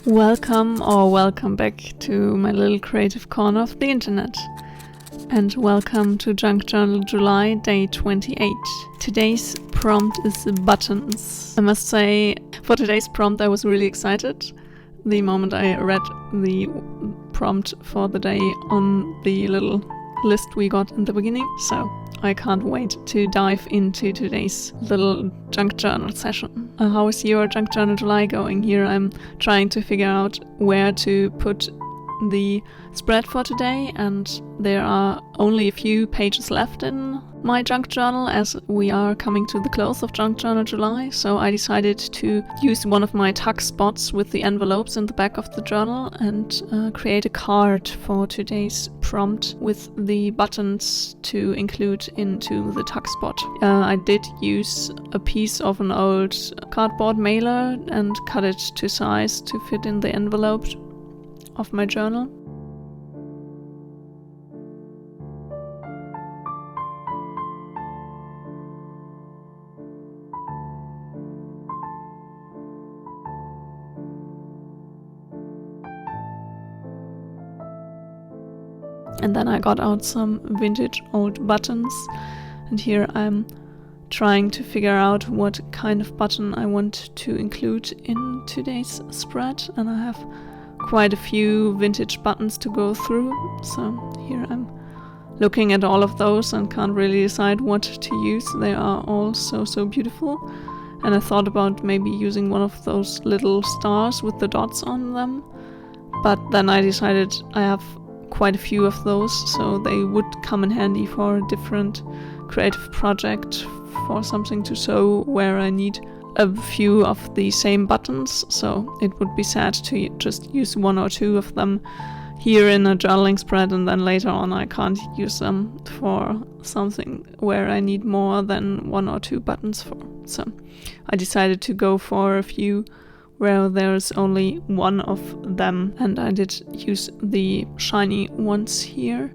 Welcome back to my little creative corner of the internet. And welcome to Junk Journal July, day 28. Today's prompt is buttons. I must say, for today's prompt I was really excited the moment I read the prompt for the day on the little list we got in the beginning. So I can't wait to dive into today's little junk journal session. How is your junk journal July going? Here I'm trying to figure out where to put the spread for today, and there are only a few pages left in my junk journal as we are coming to the close of junk journal July. So I decided to use one of my tuck spots with the envelopes in the back of the journal and create a card for today's prompt with the buttons to include into the tuck spot. I did use a piece of an old cardboard mailer and cut it to size to fit in the envelope of my journal. And then I got out some vintage old buttons, and here I'm trying to figure out what kind of button I want to include in today's spread, and I have quite a few vintage buttons to go through. So here I'm looking at all of those and can't really decide what to use. They are all so beautiful, and I thought about maybe using one of those little stars with the dots on them, but then I decided I have quite a few of those, so they would come in handy for a different creative project, for something to sew where I need a few of the same buttons. So it would be sad to just use one or two of them here in a journaling spread, and then later on I can't use them for something where I need more than one or two buttons for. So I decided to go for a few where there's only one of them, and I did use the shiny ones here.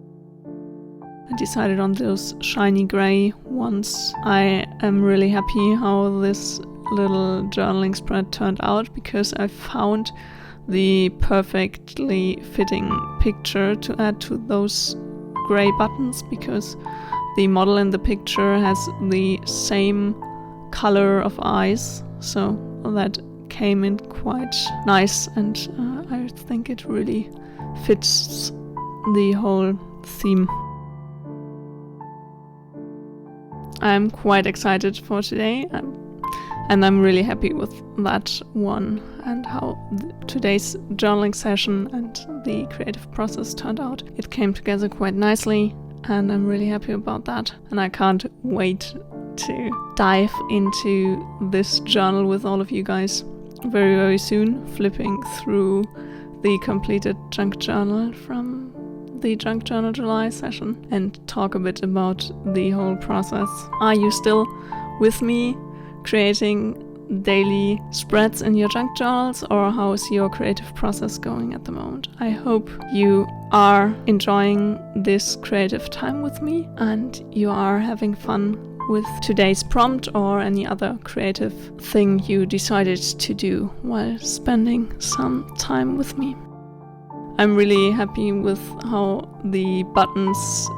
I decided on those shiny gray ones. I am really happy how this little journaling spread turned out, because I found the perfectly fitting picture to add to those gray buttons, because the model in the picture has the same color of eyes, so that came in quite nice, and I think it really fits the whole theme. I'm quite excited for today, and I'm really happy with that one and how today's journaling session and the creative process turned out. It came together quite nicely, and I'm really happy about that, and I can't wait to dive into this journal with all of you guys very soon, flipping through the completed junk journal from the junk journal July session and talk a bit about the whole process. Are you still with me creating daily spreads in your junk journals, or how is your creative process going at the moment? I hope you are enjoying this creative time with me and you are having fun with today's prompt or any other creative thing you decided to do while spending some time with me. I'm really happy with how the buttons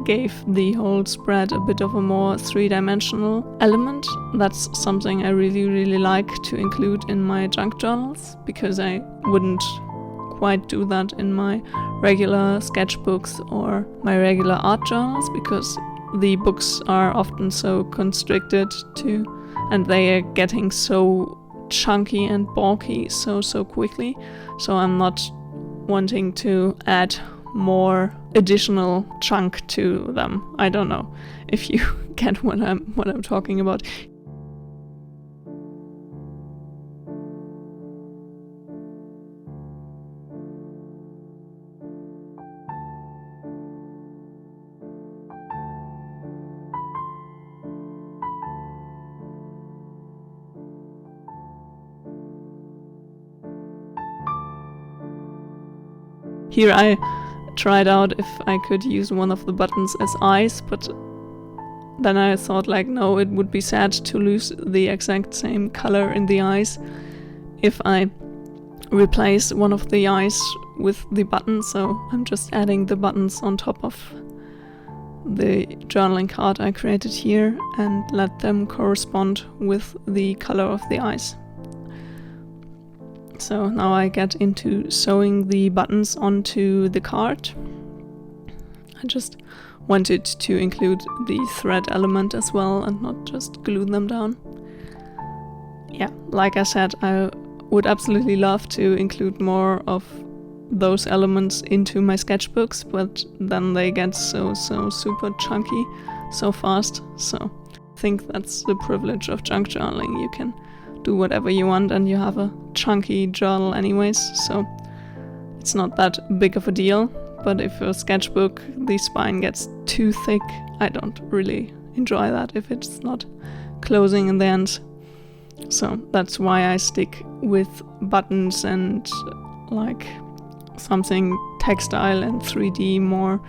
gave the whole spread a bit of a more three-dimensional element. That's something I really like to include in my junk journals, because I wouldn't quite do that in my regular sketchbooks or my regular art journals, because the books are often so constricted too, and they are getting so chunky and bulky so quickly. So I'm not wanting to add more additional chunk to them. I don't know if you get what I'm talking about. Here I tried out if I could use one of the buttons as eyes, but then I thought like, no, it would be sad to lose the exact same color in the eyes if I replace one of the eyes with the button, so I'm just adding the buttons on top of the journaling card I created here and let them correspond with the color of the eyes. So now I get into sewing the buttons onto the card. I just wanted to include the thread element as well and not just glue them down. Yeah, like I said, I would absolutely love to include more of those elements into my sketchbooks, but then they get so super chunky so fast. So I think that's the privilege of junk journaling. You can do whatever you want and you have a chunky journal anyways, so it's not that big of a deal. But if a sketchbook, the spine gets too thick, I don't really enjoy that if it's not closing in the end. So that's why I stick with buttons and like something textile and 3D more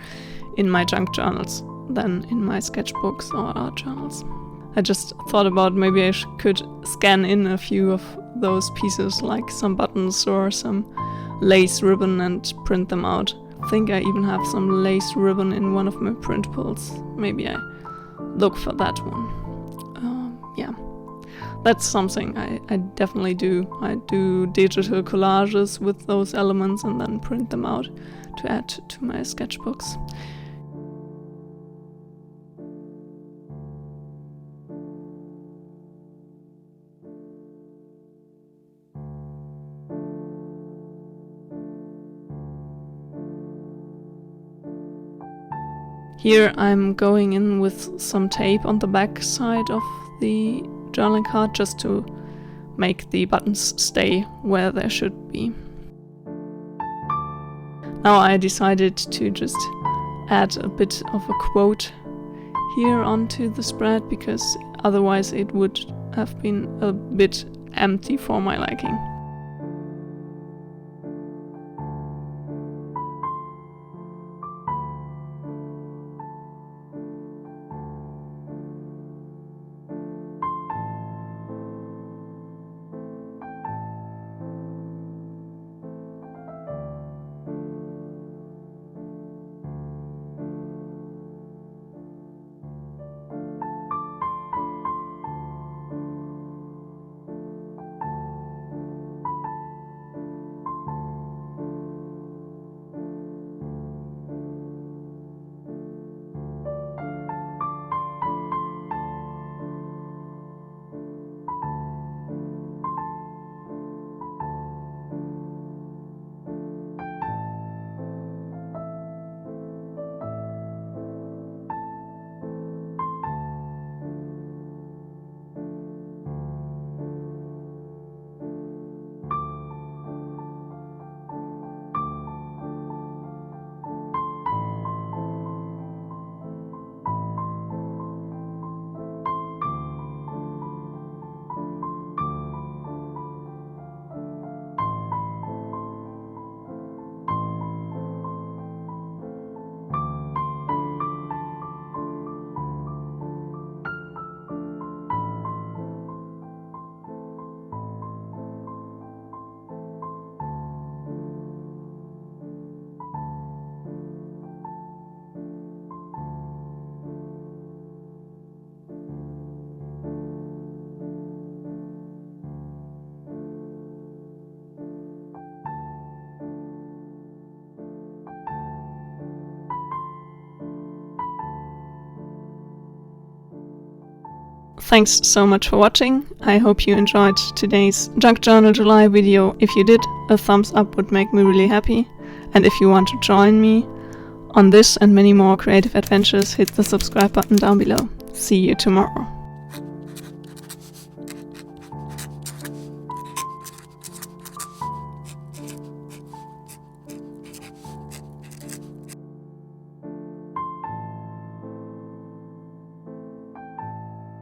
in my junk journals than in my sketchbooks or art journals. I just thought about maybe I could scan in a few of those pieces, like some buttons or some lace ribbon, and print them out. I think I even have some lace ribbon in one of my print pulls. Maybe I look for that one. Yeah. That's something I definitely do. I do digital collages with those elements and then print them out to add to my sketchbooks. Here I'm going in with some tape on the back side of the journaling card just to make the buttons stay where they should be. Now I decided to just add a bit of a quote here onto the spread, because otherwise it would have been a bit empty for my liking. Thanks so much for watching. I hope you enjoyed today's Junk Journal July video. If you did, a thumbs up would make me really happy. And if you want to join me on this and many more creative adventures, hit the subscribe button down below. See you tomorrow.